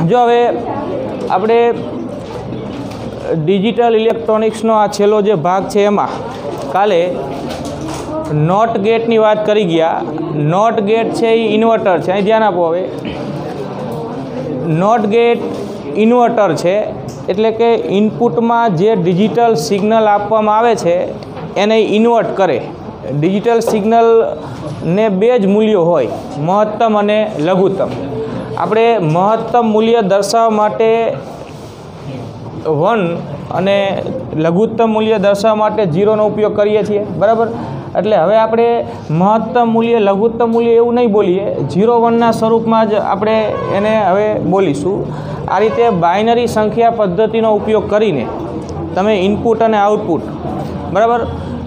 जो हवे आपणे डिजिटल इलेक्ट्रॉनिक्सनो आ छेल्लो जे भाग छे एमां काले नॉट गेटनी वात करी गया। नॉट गेट छे ई इन्वर्टर छे, અહીં ધ્યાન આપો। હવે नॉट गेट इन्वर्टर छे એટલે કે ઇનપુટમાં જે ડિજિટલ સિગ્નલ આપવામાં આવે છે એને ઇન્વર્ટ કરે। ડિજિટલ સિગ્નલને બે જ મૂલ્યો હોય, મહત્તમ અને લઘુત્તમ। આપણે મહત્તમ મૂલ્ય દર્શાવવા માટે 1 અને લઘુત્તમ મૂલ્ય દર્શાવવા માટે 0 નો ઉપયોગ કરીએ છીએ, બરાબર। એટલે હવે આપણે મહત્તમ મૂલ્ય લઘુત્તમ મૂલ્ય એવું નહીં બોલીએ, 0 1ના સ્વરૂપમાં જ આપણે એને હવે બોલીશું। આ રીતે બાઇનરી સંખ્યા પદ્ધતિનો ઉપયોગ કરીને તમે ઇનપુટ અને આઉટપુટ, બરાબર,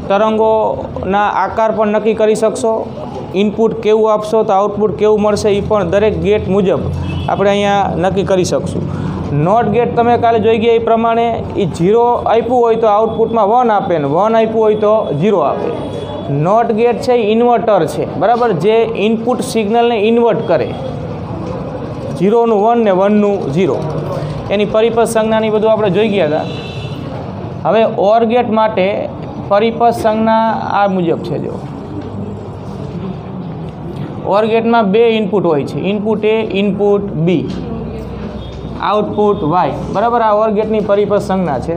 તરંગોના આકાર પણ નક્કી કરી શકશો। ઇનપુટ કેવું આપશો તો આઉટપુટ કેવું મળશે એ પણ દરેક ગેટ મુજબ આપણે અહીંયા નક્કી કરી શકશું। નોટ ગેટ તમે કાલે જોઈ ગયા એ પ્રમાણે એ 0 આપ્યું હોય તો આઉટપુટમાં 1 આપે ને 1 આપ્યું હોય તો 0 આપે। નોટ ગેટ છે એ ઇન્વર્ટર છે, બરાબર, જે ઇનપુટ સિગ્નલને ઇન્વર્ટ કરે, 0નું 1 ને 1નું 0। એની પરિપથ સંજ્ઞાની બધું આપણે જોઈ ગયા હતા। હવે ઓર ગેટ માટે પરિપથ સંજ્ઞા આ મુજબ છે। જો ઓર ગેટમાં બે ઇનપુટ હોય છે, ઇનપુટ એ, ઇનપુટ બી, આઉટપુટ વાય, બરાબર। આ ઓર ગેટની પરિપથ સંજ્ઞા છે।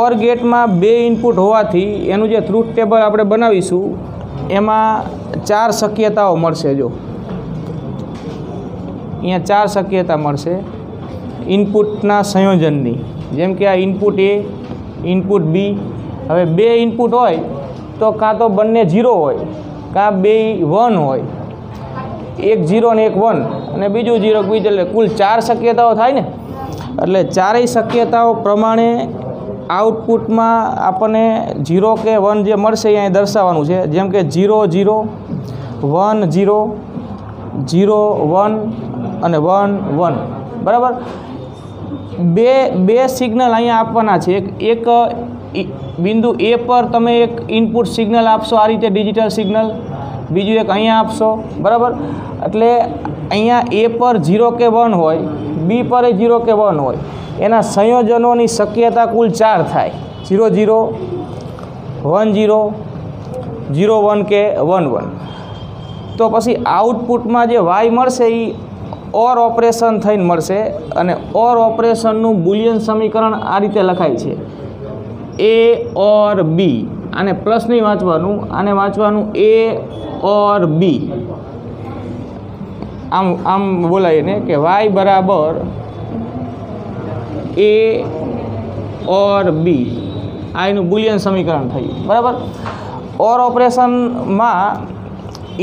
ઓર ગેટમાં બે ઇનપુટ હોવાથી એનું જે ટ્રુથ ટેબલ આપણે બનાવીશું એમાં 4 શક્યતાઓ મળશે। જો અહીંયા 4 શક્યતા મળશે ઇનપુટના સંયોજનની, જેમ કે આ ઇનપુટ એ, ઇનપુટ બી। હવે બે ઇનપુટ હોય તો કાં તો બંને 0 હોય, કાં બે 1 હોય, એક 0 ને એક 1 અને બીજું 0 બીજું, એટલે કુલ 4 શક્યતાઓ થાય ને। એટલે ચારેય શક્યતાઓ પ્રમાણે આઉટપુટમાં આપણને 0 કે 1 જે મળશે એ અહીં દર્શાવવાનું છે। જેમ કે 0 0, 1 0, 0 1 અને 1 1, બરાબર। બે સિગ્નલ અહીંયા આપવાના છે। એક બિંદુ એ પર તમે એક ઇનપુટ સિગ્નલ આપશો, આ રીતે ડિજિટલ સિગ્નલ, બીજું એક અહીંયા આપશો, બરાબર। એટલે અહીંયા એ પર 0 કે 1 હોય, બી પર 0 કે 1 હોય, એના સંયોજનોની શક્યતા કુલ 4 થાય, 0 0, 1 0, 0 1 કે 1 1। તો પછી આઉટપુટમાં જે વાય મળશે એ ઓર ઓપરેશન થઈને મળશે, અને ઓર ઓપરેશનનું બુલિયન સમીકરણ આ રીતે લખાય છે, એ ઓર બી। આને પ્લસ નહીં વાંચવાનું, આને વાંચવાનું એ ઓર બી। આમ બોલાય ને કે વાય બરાબર એ ઓર બી, આ એનું બુલિયન સમીકરણ થયું, બરાબર। ઓર ઓપરેશનમાં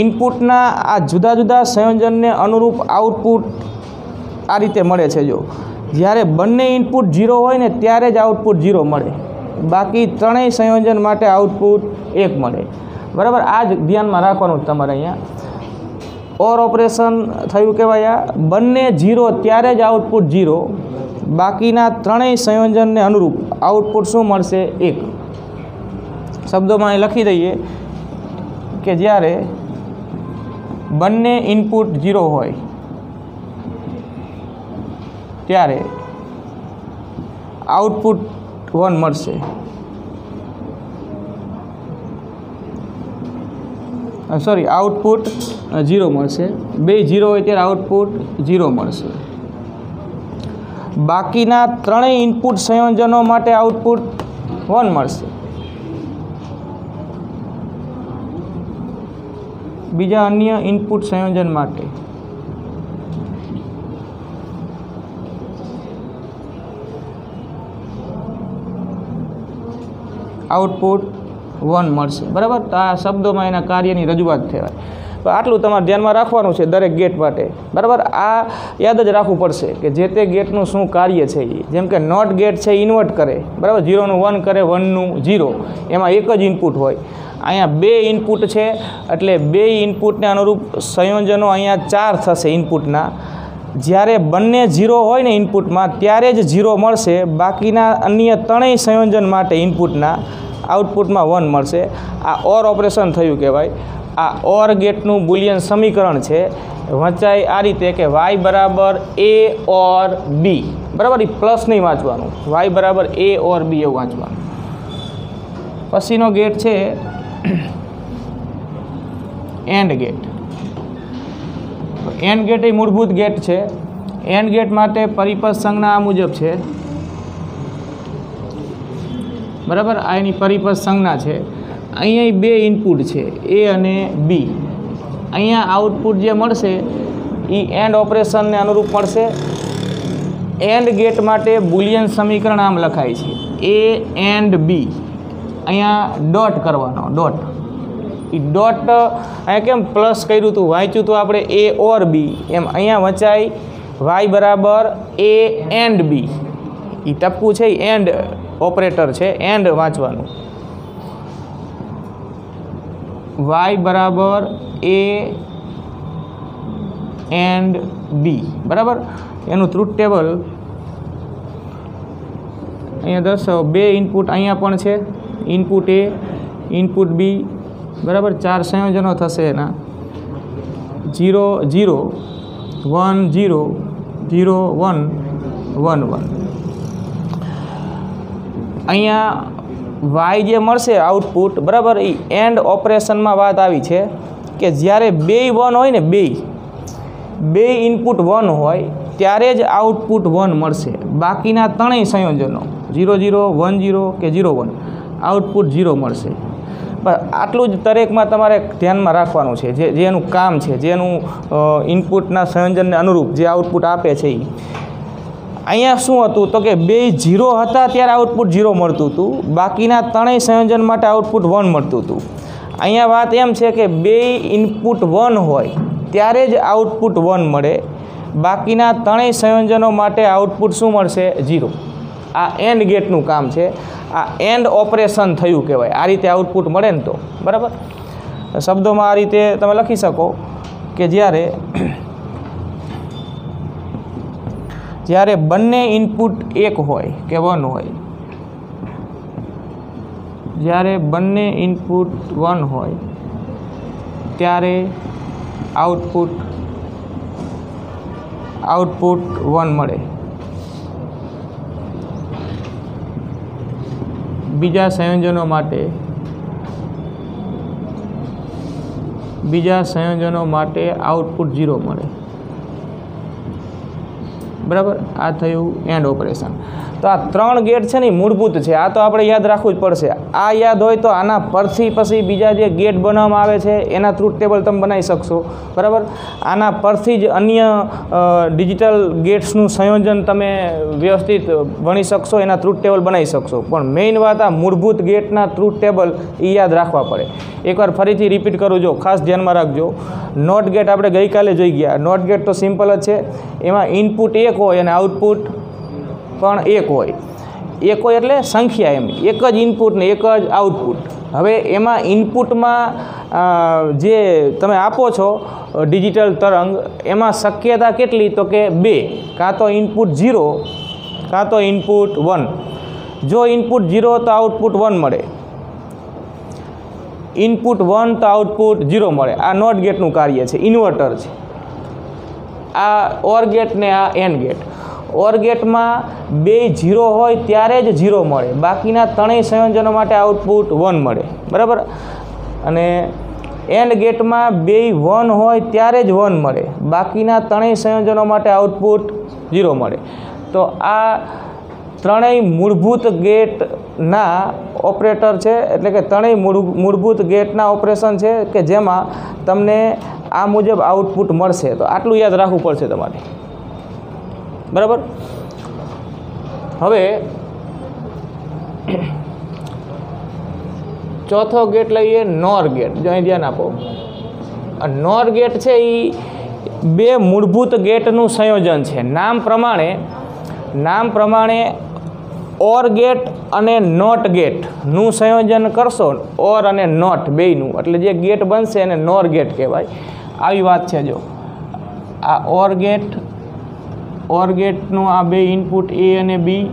ઇનપુટના આ જુદા જુદા સંયોજનને અનુરૂપ આઉટપુટ આ રીતે મળે છે। જો જ્યારે બંને ઇનપુટ 0 હોય ને ત્યારે જ આઉટપુટ 0 મળે, બાકી ત્રણેય સંયોજન માટે આઉટપુટ 1 મળે, બરાબર। આ જ ધ્યાનમાં રાખવાનું તમારે અહીંયા। ઓર ઓપરેશન થયું કહેવાય આ બંને 0 ત્યારે જ આઉટપુટ 0, બાકીના ત્રણેય સંયોજનને અનુરૂપ આઉટપુટ શું મળશે? 1। શબ્દોમાં અહીં લખી દઈએ કે જ્યારે બંને ઇનપુટ 0 હોય ત્યારે આઉટપુટ 1 મળશે, સોરી આઉટપુટ 0 મળશે। બે 0 હોય ત્યારે આઉટપુટ 0 મળશે, બાકીના ત્રણેય ઇનપુટ સંયોજનો માટે આઉટપુટ 1 મળશે। બીજા અન્ય ઇનપુટ સંયોજન માટે આઉટપુટ 1 મળશે, બરાબર। તો આ શબ્દોમાં એના કાર્યની રજૂઆત કહેવાય। તો આટલું તમારે ધ્યાનમાં રાખવાનું છે દરેક ગેટ માટે, બરાબર। આ યાદ જ રાખવું પડશે કે જે તે ગેટનું શું કાર્ય છે। જેમ કે નોટ ગેટ છે ઇન્વર્ટ કરે, બરાબર, 0નું 1 કરે, 1નું 0, એમાં એક જ ઇનપુટ હોય। અહીંયા બે ઇનપુટ છે એટલે બે ઇનપુટને અનુરૂપ સંયોજનો અહીંયા 4 થશે ઇનપુટના। જ્યારે બંને 0 હોય ને ઇનપુટમાં ત્યારે જ 0 મળશે, બાકીના અન્ય ત્રણેય સંયોજન માટે ઇનપુટના આઉટપુટમાં 1 મળશે। આ ઓર ઓપરેશન થયું કહેવાય। આ ઓર ગેટનું બુલિયન સમીકરણ છે, વંચાય આ રીતે કે વાય બરાબર એ ઓર બી, બરાબર. એ પ્લસ નહીં વાંચવાનું, વાય બરાબર એ ઓર બી એવું વાંચવાનું. પછીનો ગેટ છે એન્ડ ગેટ. એન્ડ ગેટ એ મૂળભૂત ગેટ છે. એન્ડ ગેટ માટે પરિપથ સંજ્ઞા આ મુજબ છે, બરાબર. આ એની પરિપથ સંજ્ઞા છે. અહીંયા બે ઇનપુટ છે એ અને બી. અહીંયા આઉટપુટ જે મળશે એ એન્ડ ઓપરેશનને અનુરૂપ મળશે. એન્ડ ગેટ માટે બુલિયન સમીકરણ આમ લખાય છે એ એન્ડ બી. અહીંયા ડોટ કરવાનો, ડોટ. એ ડોટ અહીંયા કેમ પ્લસ કર્યું હતું, વાંચ્યું હતું આપણે એ ઓર બી, એમ અહીંયા વંચાય વાય બરાબર એ એન્ડ બી. એ ટપકું છે એ એન્ડ ઓપરેટર છે, એન્ડ વાંચવાનું. વાય બરાબર એ એન્ડ બી, બરાબર. એનું ટ્રુથ ટેબલ અહીંયા દર્શાવો. બે ઇનપુટ અહીંયા પણ છે, ઇનપુટ એ, ઇનપુટ બી, બરાબર. 4 સંયોજનો થશે એના 0 0 1 0 0 1 1 1. અહીંયા વાય જે મળશે આઉટપુટ, બરાબર. એ એન્ડ ઓપરેશનમાં વાત આવી છે કે જ્યારે બે 1 હોય ને, બે ઇનપુટ 1 હોય ત્યારે જ આઉટપુટ 1 મળશે. બાકીના ત્રણેય સંયોજનો 0 0 1 0 કે 0 1 આઉટપુટ 0 મળશે. બસ આટલું જ દરેકમાં તમારે ધ્યાનમાં રાખવાનું છે, જે એનું કામ છે, જેનું ઇનપુટના સંયોજનને અનુરૂપ જે આઉટપુટ આપે છે. એ અહીંયા શું હતું તો કે બે 0 હતા ત્યારે આઉટપુટ 0 મળતું હતું, બાકીના ત્રણેય સંયોજન માટે આઉટપુટ 1 મળતું હતું. અહીંયા વાત એમ છે કે બે ઇનપુટ 1 હોય ત્યારે જ આઉટપુટ 1 મળે, બાકીના ત્રણેય સંયોજનો માટે આઉટપુટ શું મળશે? 0. આ એન્ડ ગેટનું કામ છે. આ એન્ડ ઓપરેશન થયું કહેવાય. આ રીતે આઉટપુટ મળે ને તો, બરાબર. શબ્દોમાં આ રીતે તમે લખી શકો કે જ્યારે બંને ઇનપુટ 1 હોય કે 1 હોય, જ્યારે બંને ઇનપુટ 1 હોય ત્યારે આઉટપુટ 1 મળે. બીજા સંયોજનો માટે આઉટપુટ 0 મળે, બરાબર. આ થયું એન્ડ ઓપરેશન. તો આ 3 ગેટ છે ને મૂળભૂત છે. આ તો આપણે યાદ રાખવું જ પડશે. આ યાદ હોય તો આના પરથી પછી બીજા જે ગેટ બનાવવામાં આવે છે એના ટ્રુથ ટેબલ તમે બનાવી શકશો, બરાબર. આના પરથી જ અન્ય ડિજિટલ ગેટ્સનું સંયોજન તમે વ્યવસ્થિત ભણી શકશો, એના ટ્રુથ ટેબલ બનાવી શકશો. પણ મેઇન વાત આ મૂળભૂત ગેટના ટ્રુથ ટેબલ એ યાદ રાખવા પડે. એકવાર ફરીથી રિપીટ કરું, જો ખાસ ધ્યાનમાં રાખજો. નોટ ગેટ આપણે ગઈકાલે જોઈ ગયા. નોટ ગેટ તો સિમ્પલ જ છે. એમાં ઇનપુટ 1 હોય અને આઉટપુટ પણ 1 હોય. 1 હોય એટલે સંખ્યા, એમ એક જ ઇનપુટ ને એક જ આઉટપુટ. હવે એમાં ઇનપુટમાં જે તમે આપો છો ડિજિટલ તરંગ, એમાં શક્યતા કેટલી તો કે 2, કાં તો ઇનપુટ 0 કાં તો ઇનપુટ 1. જો ઇનપુટ 0 તો આઉટપુટ 1 મળે, ઇનપુટ 1 તો આઉટપુટ 0 મળે. આ નોટ ગેટનું કાર્ય છે, ઇન્વર્ટર છે. આ ઓર ગેટ ને આ એન્ડ ગેટ. ઓર ગેટમાં બે 0 હોય ત્યારે જ 0 મળે, બાકીના ત્રણેય સંયોજનો માટે આઉટપુટ 1 મળે, બરાબર. અને એન્ડ ગેટમાં બે 1 હોય ત્યારે જ 1 મળે, બાકીના ત્રણેય સંયોજનો માટે આઉટપુટ 0 મળે. તો આ ત્રણેય મૂળભૂત ગેટના ઓપરેટર છે, એટલે કે ત્રણેય મૂળભૂત ગેટના ઓપરેશન છે કે જેમાં તમને આ મુજબ આઉટપુટ મળશે. તો આટલું યાદ રાખવું પડશે તમારે, બરાબર. હવે ચોથો ગેટ લઈએ, નોર ગેટ. જો અહીં ધ્યાન આપો. આ નોર ગેટ છે એ બે મૂળભૂત ગેટનું સંયોજન છે. નામ પ્રમાણે ઓર ગેટ અને નોટ ગેટનું સંયોજન કરશો, ઓર અને નોટ બેયનું, એટલે જે ગેટ બનશે એને નોર ગેટ કહેવાય. આવી વાત છે. જો આ ઓર ગેટનું આ બે ઇનપુટ એ અને બી,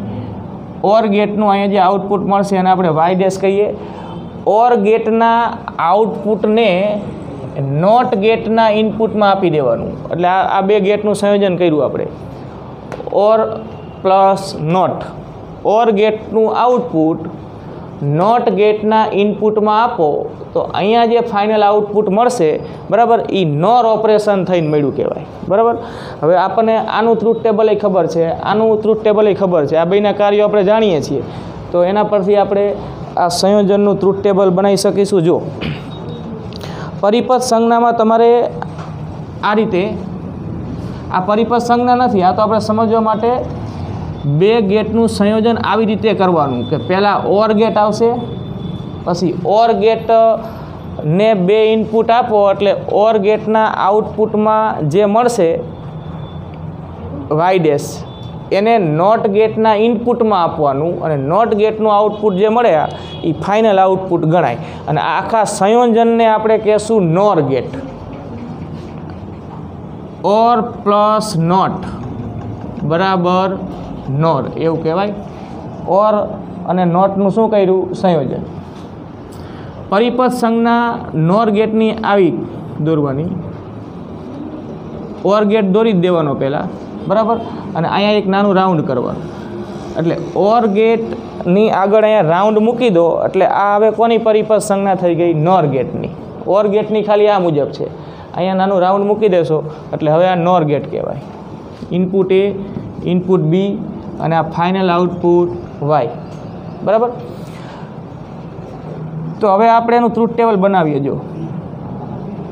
ઓર ગેટનું અહીંયા જે આઉટપુટ મળશે એને આપણે વાય ડેશ કહીએ. ઓર ગેટના આઉટપુટને નોટ ગેટના ઇનપુટમાં આપી દેવાનું. એટલે આ બે ગેટનું સંયોજન કર્યું આપણે. ઓર પ્લસ નોટ. ઓર ગેટનું આઉટપુટ નોટ ગેટના ઇનપુટમાં આપો તો અહીંયા જે ફાઇનલ આઉટપુટ મળશે બરાબર એ નોર ઓપરેશન થઈને મળ્યું કહેવાય. બરાબર. હવે આપણને આનું ટ્રુથ ટેબલ ખબર છે, આનું ટ્રુથ ટેબલ ખબર છે, આ બેના કાર્યો આપણે જાણીએ છીએ. તો એના પરથી આપણે આ સંયોજનનું ટ્રુથ ટેબલ બનાવી શકીશું. જો પરિપથ સંજ્ઞામાં તમારે આ રીતે, આ પરિપથ સંજ્ઞા નથી, આ તો આપણે સમજવા માટે બે ગેટનું સંયોજન આવી રીતે કરવાનું કે પહેલાં ઓર ગેટ આવશે, પછી ઓર ગેટ ને બે ઇનપુટ આપો એટલે ઓર ગેટના આઉટપુટમાં જે મળશે વાય ડેશ એને નોટ ગેટના ઇનપુટમાં આપવાનું અને નોટ ગેટનું આઉટપુટ જે મળ્યા એ ફાઇનલ આઉટપુટ ગણાય. અને આખા સંયોજનને આપણે કહેશું નોર ગેટ. ઓર પ્લસ નોટ બરાબર નોર એવું કહેવાય. ઓર અને નોટનું શું કર્યું? સંયોજન. પરિપથ સંજ્ઞા નોર ગેટની આવી દોરવાની, ઓર ગેટ દોરી જ દેવાનો પહેલાં બરાબર. અને અહીંયા એક નાનું રાઉન્ડ કરવાનું એટલે ઓર ગેટની આગળ અહીંયા રાઉન્ડ મૂકી દો એટલે આ હવે કોની પરિપથ સંજ્ઞા થઈ ગઈ? નોર ગેટની. ઓર ગેટની ખાલી આ મુજબ છે, અહીંયા નાનું રાઉન્ડ મૂકી દેશો એટલે હવે આ નોર ગેટ કહેવાય. ઇનપુટ એ, ઇનપુટ બી અને આ ફાઇનલ આઉટપુટ વાય. બરાબર. તો હવે આપણે એનું ટ્રુથ ટેબલ બનાવીએ. જો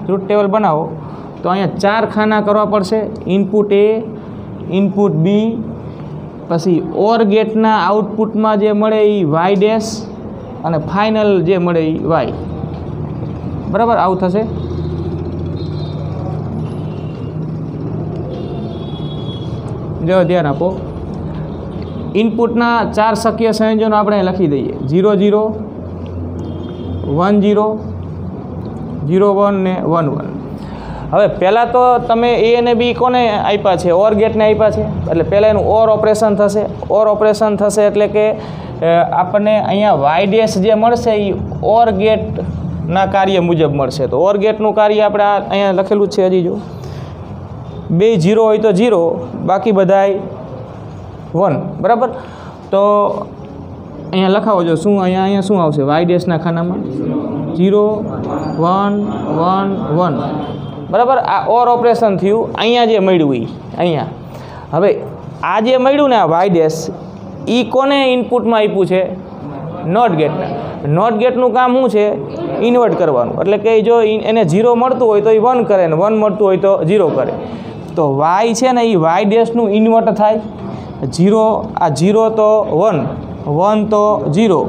ટ્રુથ ટેબલ બનાવો તો અહીંયા 4 ખાના કરવા પડશે. ઇનપુટ એ, ઇનપુટ બી, પછી ઓર ગેટના આઉટપુટમાં જે મળે એ વાય ડેશ અને ફાઇનલ જે મળે એ વાય. બરાબર. આવું થશે. જો ધ્યાન આપો. ઇનપુટના 4 શક્ય સંયોજનો આપણે લખી દઈએ. 0 0, 1 0, 0 1 ને 1 1. હવે પહેલાં તો તમે એ અને બી કોને આપ્યા છે? ઓર ગેટને આપ્યા છે. એટલે પહેલાં એનું ઓર ઓપરેશન થશે. ઓર ઓપરેશન થશે એટલે કે આપણને અહીંયા વાય ડેશ જે મળશે એ ઓર ગેટના કાર્ય મુજબ મળશે. તો ઓર ગેટનું કાર્ય આપણે અહીંયા લખેલું જ છે. હજી જો બે 0 હોય તો 0, બાકી બધાય 1. બરાબર. તો અહીંયા લખાવો જો શું અહીંયા શું આવશે? વાય ડેશના ખાનામાં 0 1 1 1. બરાબર. આ ઓર ઓપરેશન થયું. અહીંયા જે મળ્યું એ અહીંયા. હવે આ જે મળ્યું ને આ વાય ડેશ એ કોને ઇનપુટમાં આપ્યું છે? નોટ ગેટના. નોટ ગેટનું કામ શું છે? ઇન્વર્ટ કરવાનું. એટલે કે જો એને 0 મળતું હોય તો એ 1 કરે ને 1 મળતું હોય તો 0 કરે. તો વાય છે ને એ વાય ડેશનું ઇન્વર્ટ થાય. 0 આ 0 તો 1, 1 તો 0,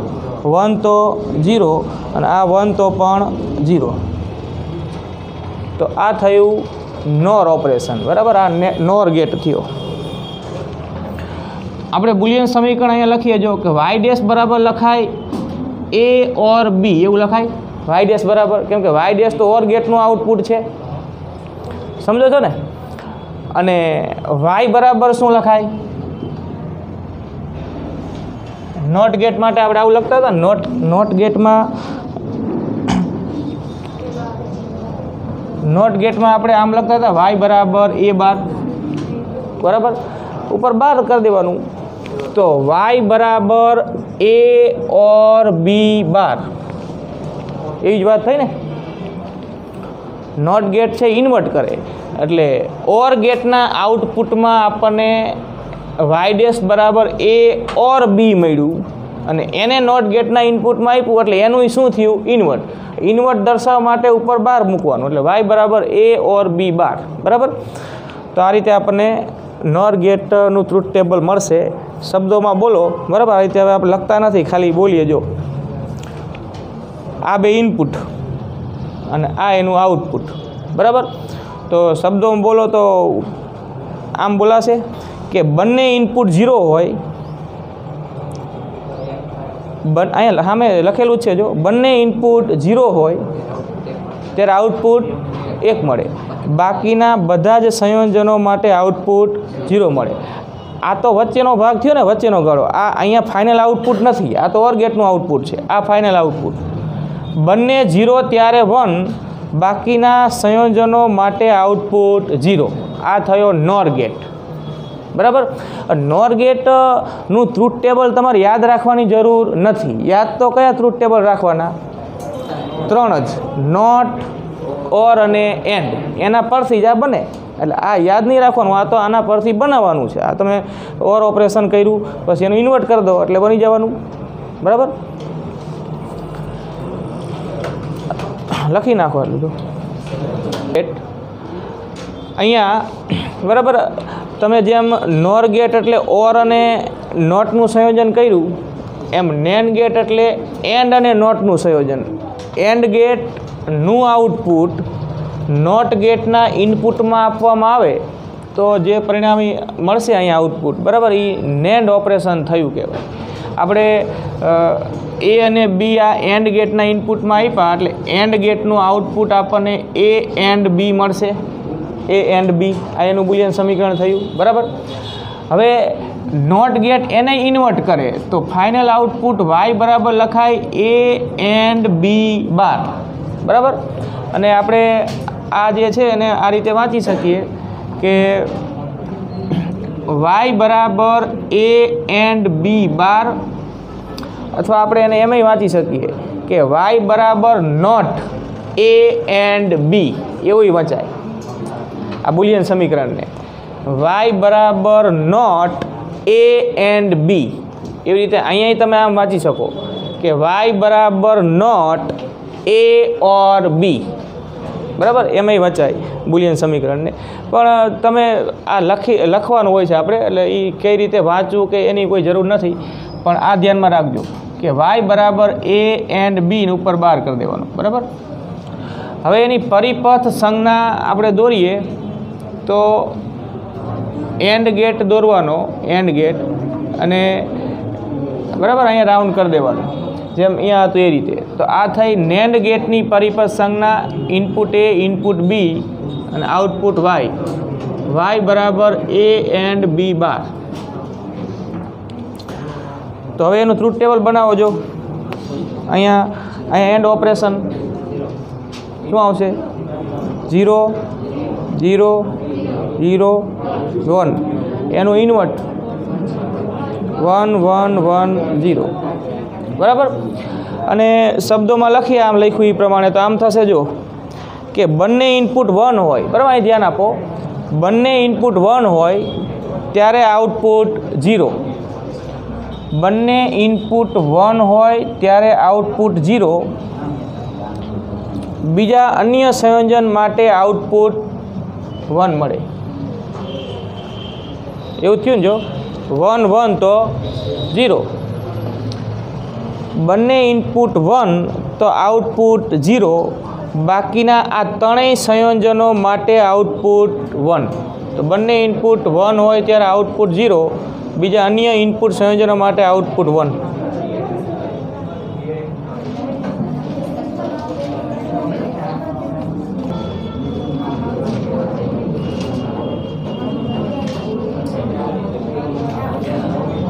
1 તો 0 અને આ 1 તો પણ 0. તો આ થયું નોર ઓપરેશન. બરાબર. આ નોર ગેટ થયો. આપણે બુલિયન સમીકરણ અહીંયા લખીએ જો કે વાય ડેશ બરાબર લખાય એ ઓર બી એવું લખાય. વાય ડેશ બરાબર, કેમ કે વાય ડેશ તો ઓર ગેટનું આઉટપુટ છે. સમજો છો ને? અને વાય બરાબર શું લખાય? નોટ ગેટ માટે આપણે આવું લખતા હતા. નોટ ગેટમાં આપણે આમ લખતા હતા વાય બરાબર એ બાર. બરાબર. ઉપર બાર કરી દેવાનું. તો વાય બરાબર એ ઓર બી બાર. એવી જ વાત થઈ ને? નોટ ગેટ છે ઇન્વર્ટ કરે એટલે ઓર ગેટના આઉટપુટમાં આપણને વાય ડેશ બરાબર એ ઓર બી મળ્યું અને એને નોટ ગેટના ઇનપુટમાં આપ્યું એટલે એનું શું થયું? ઇન્વર્ટ. ઇન્વર્ટ દર્શાવવા માટે ઉપર બાર મૂકવાનું એટલે વાય બરાબર એ ઓર બી બાર. બરાબર. તો આ રીતે આપણને નોર ગેટનું ટ્રુથ ટેબલ મળશે. શબ્દોમાં બોલો. બરાબર. આ રીતે હવે આપણે લખતા નથી, ખાલી બોલીએ. જો આ બે ઇનપુટ અને આ એનું આઉટપુટ. બરાબર. તો શબ્દોમાં બોલો તો આમ બોલાશે કે બંને ઇનપુટ 0 હોય. અહીંયા સામે લખેલું છે જો બંને ઇનપુટ 0 હોય ત્યારે આઉટપુટ 1 મળે. બાકીના બધા જ સંયોજનો માટે આઉટપુટ 0 મળે. આ તો વચ્ચેનો ભાગ થયો ને, વચ્ચેનો ગાળો. આ અહીંયા ફાઇનલ આઉટપુટ નથી, આ તો ઓર ગેટનું આઉટપુટ છે. આ ફાઇનલ આઉટપુટ. બંને 0 ત્યારે 1, બાકીના સંયોજનો માટે આઉટપુટ 0. આ થયો નોર ગેટ. બરાબર. નોર ગેટનું ટ્રુથ ટેબલ તમારે યાદ રાખવાની જરૂર નથી. યાદ તો કયા ટ્રુથ ટેબલ રાખવાના? 3 જ, નોટ, ઓર અને એન્ડ. એના પરથી જ આ બને. એટલે આ યાદ નહીં રાખવાનું, આ તો આના પરથી બનાવવાનું છે. આ તમે ઓર ઓપરેશન કર્યું પછી એનું ઇન્વર્ટ કરી દો એટલે બની જવાનું. બરાબર, લખી નાખો એટલું તો. અહીંયા બરાબર તમે જેમ નોર ગેટ એટલે ઓર અને નોટનું સંયોજન કર્યું, એમ નેન્ડ ગેટ એટલે એન્ડ અને નોટનું સંયોજન. એન્ડ ગેટનું આઉટપુટ નોટ ગેટના ઇનપુટમાં આપવામાં આવે તો જે પરિણામી મળશે અહીંયા આઉટપુટ, બરાબર, એ નેન્ડ ઓપરેશન થયું કહેવાય. આપણે એ અને બી આ એન્ડ ગેટના ઇનપુટમાં આપ્યા એટલે એન્ડ ગેટનું આઉટપુટ આપણને એ એન્ડ બી મળશે. એ એન્ડ બી આ એનું બુલિયન સમીકરણ થયું. બરાબર. હવે નોટ ગેટ એને ઇન્વર્ટ કરે તો ફાઇનલ આઉટપુટ વાય બરાબર લખાય એ એન્ડ બી બાર. બરાબર. અને આપણે આ જે છે એને આ રીતે વાંચી શકીએ કે વાય બરાબર એ એન્ડ બી બાર, અથવા આપણે એને એમય વાંચી શકીએ કે વાય બરાબર નોટ એ એન્ડ બી, એવું વંચાય આ બુલિયન સમીકરણને. વાય બરાબર નોટ એ એન્ડ બી, એવી રીતે અહીંયા તમે આમ વાંચી શકો કે વાય બરાબર નોટ એ ઓર બી. બરાબર, એમાંય વંચાય બુલિયન સમીકરણને. પણ તમે આ લખવાનું હોય છે આપણે, એટલે એ કઈ રીતે વાંચવું કે એની કોઈ જરૂર નથી. પણ આ ધ્યાનમાં રાખજો કે વાય બરાબર એ એન્ડ બી ઉપર બાર કરી દેવાનું. બરાબર. હવે એની પરિપથ સંજ્ઞા આપણે દોરીએ તો એન્ડ ગેટ દોરવાનો, એન્ડ ગેટ, અને બરાબર અહીંયા રાઉન્ડ કરી દેવાનું જેમ અહીંયા હતું એ રીતે. તો આ થઈ નેન્ડ ગેટની પરિપથ સંજ્ઞા, ઇનપુટ એ, ઇનપુટ બી અને આઉટપુટ વાય. વાય બરાબર એ એન્ડ બી બાર. તો હવે એનું ટ્રુથ ટેબલ બનાવો. જો અહીંયા એન્ડ ઓપરેશન શું આવશે? 0 0 0 1. એનું ઇન્વર્ટ 1 1 1 0. બરાબર. અને શબ્દોમાં લખીએ આમ લખ્યું એ પ્રમાણે તો આમ થશે. જો કે બંને ઇનપુટ 1 હોય, બરાબર, અહીં ધ્યાન આપો. બંને ઇનપુટ 1 હોય ત્યારે આઉટપુટ 0. બંને ઇનપુટ 1 હોય ત્યારે આઉટપુટ 0. બીજા અન્ય સંયોજન માટે આઉટપુટ 1 મળે. એવું થયું ને? જો 1 1 તો 0. બંને ઇનપુટ 1 તો આઉટપુટ 0. બાકીના આ ત્રણેય સંયોજનો માટે આઉટપુટ 1. તો બંને ઇનપુટ 1 હોય ત્યારે આઉટપુટ 0. બીજા અન્ય ઇનપુટ સંયોજનો માટે આઉટપુટ 1.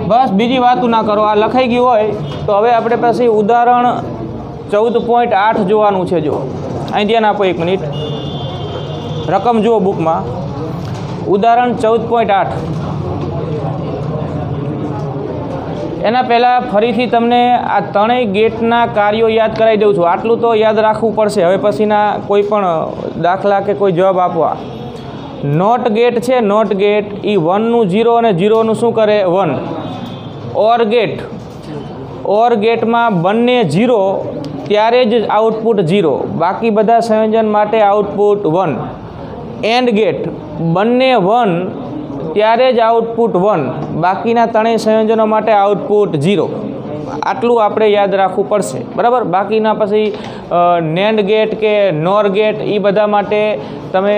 બસ બીજી વાતું ના કરો. આ લખાઈ ગયું હોય તો હવે આપણે પાસે ઉદાહરણ 14.8 જોવાનું છે. જો અહીં ધ્યાન આપો, 1 મિનિટ, રકમ જુઓ બુકમાં. ઉદાહરણ 14.8. એના પહેલાં ફરીથી તમને આ ત્રણેય ગેટના કાર્યો યાદ કરાવી દઉં છું. આટલું તો યાદ રાખવું પડશે હવે પછીના કોઈ પણ દાખલા કે કોઈ જવાબ આપવા. નોટ ગેટ છે, નોટ ગેટ એ 1નું 0 અને 0નું શું કરે? 1. ઓર ગેટ, ઓર ગેટમાં બંને 0 ત્યારે જ આઉટપુટ 0. બાકી બધા સંયોજન માટે આઉટપુટ 1. એન્ડ ગેટ, બંને 1 ત્યારે જ આઉટપુટ 1. બાકીના ત્રણેય સંયોજનો માટે આઉટપુટ 0. આટલું આપણે યાદ રાખવું પડશે. બરાબર. બાકીના પછી નેન્ડ ગેટ કે નોર ગેટ એ બધા માટે તમે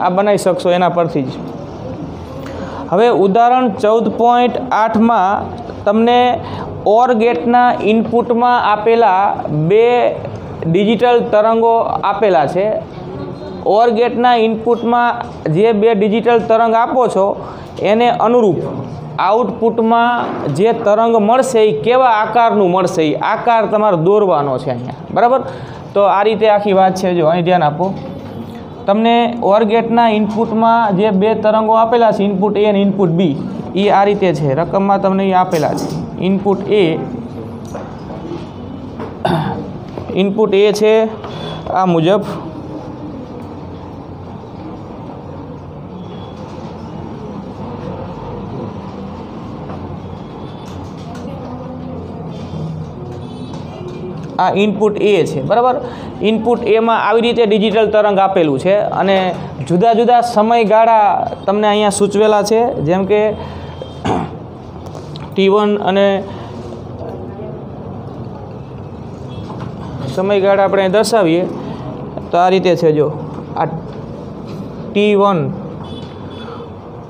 આ બનાવી શકશો એના પરથી જ. હવે ઉદાહરણ 14.8માં તમને ઓર ગેટના ઇનપુટમાં આપેલા 2 ડિજિટલ તરંગો આપેલા છે. ઓર ગેટના ઇનપુટમાં જે 2 ડિજિટલ તરંગ આપો છો એને અનુરૂપ આઉટપુટમાં જે તરંગ મળશે એ કેવા આકારનું મળશે, એ આકાર તમારે દોરવાનો છે અહીંયા. બરાબર. તો આ રીતે આખી વાત છે। જો અહીં ધ્યાન આપો, તમને ઓર ગેટના ઇનપુટમાં જે બે તરંગો આપેલા છે, ઇનપુટ એ અને ઇનપુટ બી, એ આ રીતે છે, રકમમાં તમને એ આપેલા છે। ઇનપુટ એ છે આ મુજબ, આ ઇનપુટ એ છે, બરાબર। ઇનપુટ એમાં આવી રીતે ડિજિટલ તરંગ આપેલું છે અને જુદા જુદા સમયગાળા તમને અહીંયા સૂચવેલા છે, જેમ કે T1 અને સમયગાળા આપણે દર્શાવીએ તો આ રીતે છે। જો આ T1,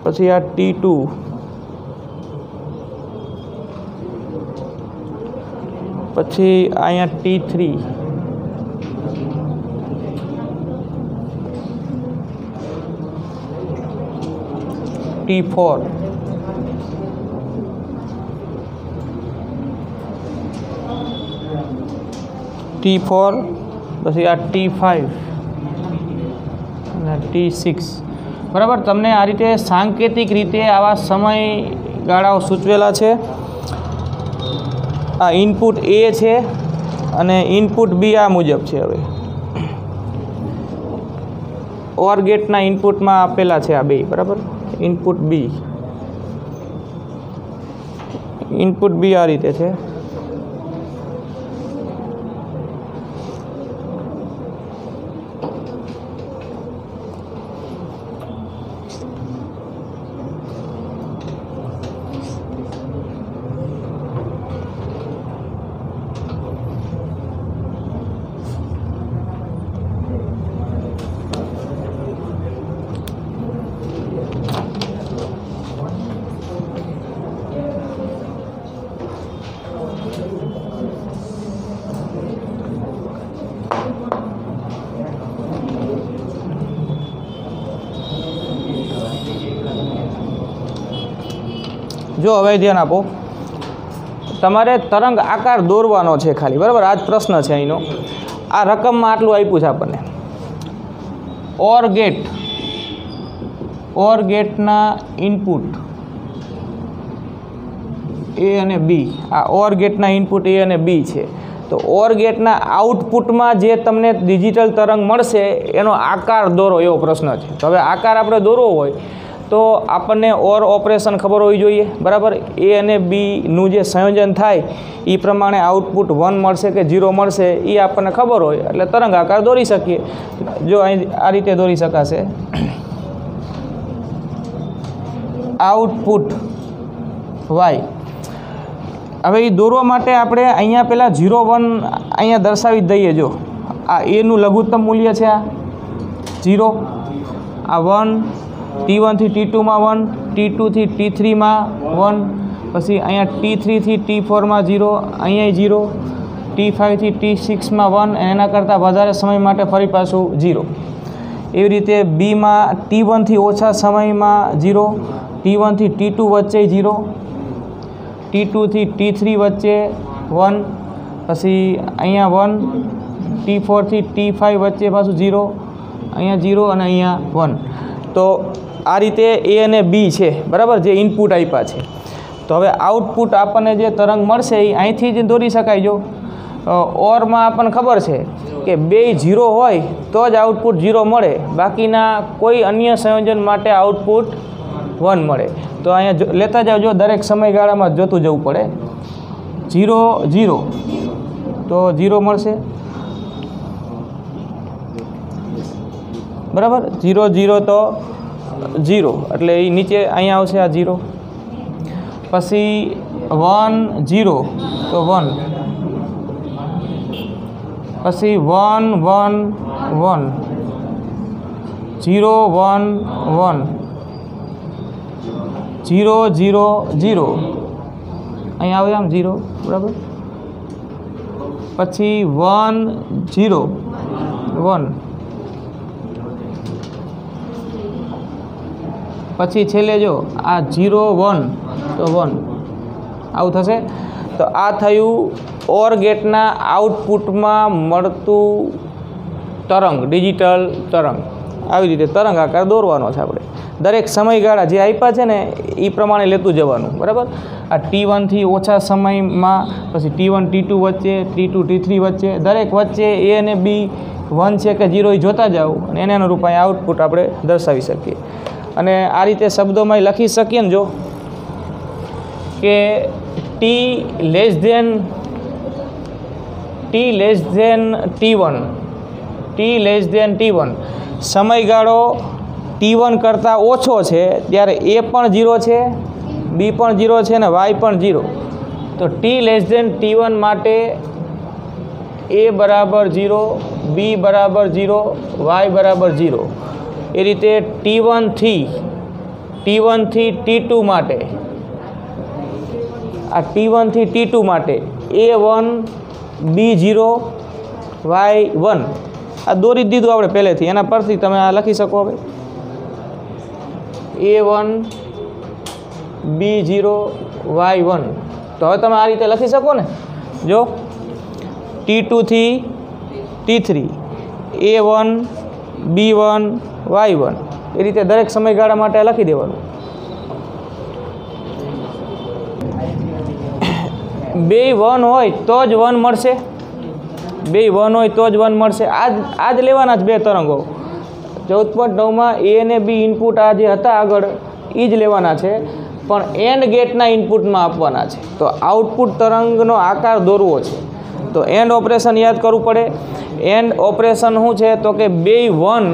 પછી આ T2, પછી અહીંયા T3, T4, પછી આ T5 અને T6, બરાબર। તમને આ રીતે સાંકેતિક રીતે આવા સમયગાળાઓ સૂચવેલા છે। આ ઇનપુટ એ છે અને ઇનપુટ બી આ મુજબ છે। હવે ઓર ગેટના ઇનપુટમાં આપેલા છે આ બે, બરાબર। ઇનપુટ બી આ રીતે છે। જો હવે ધ્યાન આપો, તમારે તરંગ આકાર દોરવાનો છે ખાલી, બરાબર। આ જ પ્રશ્ન છે અહીંનો। આ રકમમાં આટલું આપ્યું છે આપણને। ઓર ગેટના ઇનપુટ એ અને બી, આ ઓર ગેટના ઇનપુટ એ અને બી છે। તો ઓર ગેટના આઉટપુટમાં જે તમને ડિજિટલ તરંગ મળશે એનો આકાર દોરો, એવો પ્રશ્ન છે। તો હવે આકાર આપણે દોરવો હોય તો આપણને ઓર ઓપરેશન ખબર હોવી જોઈએ, બરાબર। એ અને બીનું જે સંયોજન થાય એ પ્રમાણે આઉટપુટ 1 મળશે કે 0 મળશે એ આપણને ખબર હોય એટલે તરંગ આકાર દોરી શકીએ। જો અહીં આ રીતે દોરી શકાશે। આઉટપુટ વાય, હવે એ દોરવા માટે આપણે અહીંયા પહેલાં 0 1 અહીંયા દર્શાવી દઈએ। જો આ એનું લઘુત્તમ મૂલ્ય છે, આ 0, આ 1, T1 થી T2 માં 1, T2 થી T3 માં 1, પછી અહીંયા T3 થી T4 માં 0, અહીંયા 0, T5 થી T6 માં 1, એના કરતાં વધારે સમય માટે ફરી પાછું 0। એવી રીતે બીમાં T1 થી ઓછા સમયમાં 0, T1 થી T2 વચ્ચે 0, T2 થી T3 વચ્ચે 1, પછી અહીંયા 1, T4 થી T5 વચ્ચે પાછું 0, અહીંયા 0 અને અહીંયા 1। તો આ રીતે એ અને બી છે, બરાબર, જે ઇનપુટ આપ્યા છે। તો હવે આઉટપુટ આપણને જે તરંગ મળશે એ અહીંથી જ દોરી શકાય। જો ઓરમાં આપણને ખબર છે કે બે 0 હોય તો જ આઉટપુટ 0 મળે, બાકીના કોઈ અન્ય સંયોજન માટે આઉટપુટ 1 મળે। તો અહીંયા લેતા જાઓ, જો દરેક સમયગાળામાં જોતું જવું પડે। 0 0 તો 0 મળશે, બરાબર। 0 0 તો 0 એટલે એ નીચે અહીંયા આવશે આ 0, પછી 1 0 તો 1, પછી 1 1 1, 0 1 1, 0 0 0, અહીંયા આવે આમ 0, બરાબર। પછી 1 0 1, પછી છેલ્લે જો આ 0 1 તો 1, આવું થશે। તો આ થયું ઓર ગેટના આઉટપુટમાં મળતું તરંગ, ડિજિટલ તરંગ. આવી રીતે તરંગ આકાર દોરવાનો છે આપણે. દરેક સમયગાળા જે આપ્યા છે ને એ પ્રમાણે લેતું જવાનું, બરાબર. આ T1 થી ઓછા સમયમાં, પછી T1 T2 વચ્ચે, T2 T3 વચ્ચે, દરેક વચ્ચે A અને B 1 છે કે 0 એ જોતા જાવ અને એને અનુરૂપ અહીંયા આઉટપુટ આપણે દર્શાવી શકીએ. અને આ રીતે શબ્દોમાં લખી શકીએ ને, જો કે T લેસ ધેન T1 સમયગાળો T1 કરતાં ઓછો છે ત્યારે A પણ 0 છે, B પણ 0 છે અને Y પણ 0. તો T લેસ ધેન T1 માટે A બરાબર 0, B બરાબર 0, Y બરાબર 0. એ રીતે T1 થી T2 માટે, આ T1 થી T2 માટે A1, B0, Y1 આ દોરી દીધું આપણે પહેલેથી, એના પરથી તમે આ લખી શકો. હવે A1, B0, Y1. તો હવે તમે આ રીતે લખી શકો ને. જો T2 થી T3 A1, B1, Y1 એ રીતે દરેક સમયગાળા માટે લખી દેવાનું. બે 1 હોય તો જ 1 મળશે, બે 1 હોય તો જ 1 મળશે. આ જ લેવાના જ બે તરંગો. 14.9માં A અને B ઇનપુટ આ જે હતા આગળ એ જ લેવાના છે, પણ એન્ડ ગેટના ઇનપુટમાં આપવાના છે. તો આઉટપુટ તરંગનો આકાર દોરવો છે તો એન્ડ ઓપરેશન યાદ કરવું પડે. એન્ડ ઓપરેશન શું છે તો કે બે 1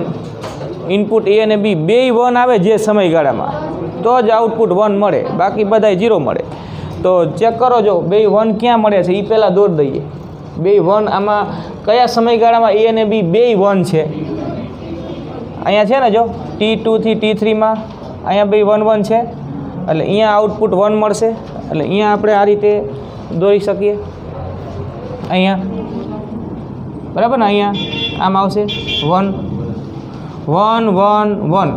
ઇનપુટ A અને B બે 1 આવે જે સમયગાળામાં તો જ આઉટપુટ 1 મળે, બાકી બધાય 0 મળે. તો ચેક કરો, જો બે 1 ક્યાં મળે છે એ પહેલાં દોરી દઈએ. બે 1 આમાં કયા સમયગાળામાં A અને B બે 1 છે? અહીંયા છે ને, જો T2 થી T3માં અહીંયા બે 1 1 છે, એટલે અહીંયા આઉટપુટ 1 મળશે. એટલે અહીંયા આપણે આ રીતે દોરી શકીએ. અહીંયા બરાબર ને, અહીંયા આમ આવશે 1 1 1 1.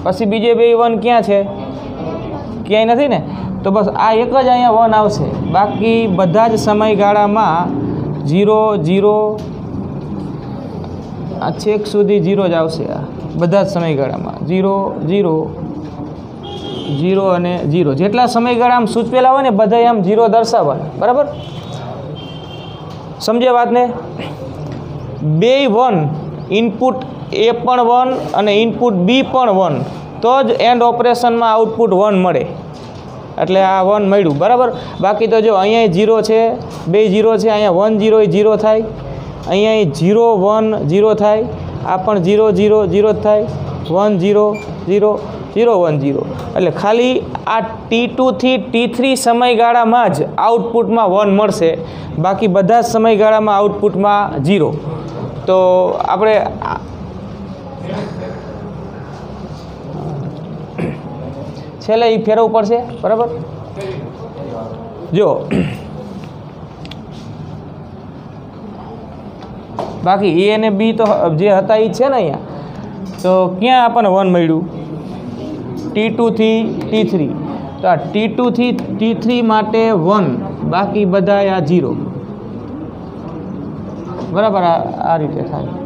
પછી બીજે બે 1 ક્યાં છે? ક્યાંય નથી ને. તો બસ આ એક જ અહીંયા 1 આવશે, બાકી બધા જ સમયગાળામાં 0 0 આ છેક સુધી 0 જ આવશે. આ બધા જ સમયગાળામાં 0 0 0 અને 0 જેટલા સમયગાળા આમ સૂચવેલા હોય ને બધા આમ 0 દર્શાવવાના, બરાબર. સમજ્યા વાતને? બે 1 ઇનપુટ A પણ 1 અને ઇનપુટ B પણ 1 તો જ એન્ડ ઓપરેશનમાં આઉટપુટ 1 મળે. એટલે આ 1 મળ્યું, બરાબર. બાકી તો જો અહીંયા 0 છે, બે 0 છે, અહીંયા 1 0 એ 0 થાય, અહીંયા 0 1 0 થાય, આ પણ 0 0 0 થાય, 1 0 0 0 1 0. એટલે ખાલી આ T2 થી T3 સમયગાળામાં જ આઉટપુટમાં 1 મળશે, બાકી બધા જ સમયગાળામાં આઉટપુટમાં 0. તો આપણે છેલ્લે એ ફેરવવું પડશે, બરાબર. જો બાકી A અને B તો જે હતા એ છે ને અહીંયા, તો ક્યાં આપણને 1 મળ્યું? T2 થી T3. તો આ T2 થી T3 માટે 1, બાકી બધા આ 0, બરાબર. આ રીતે થાય.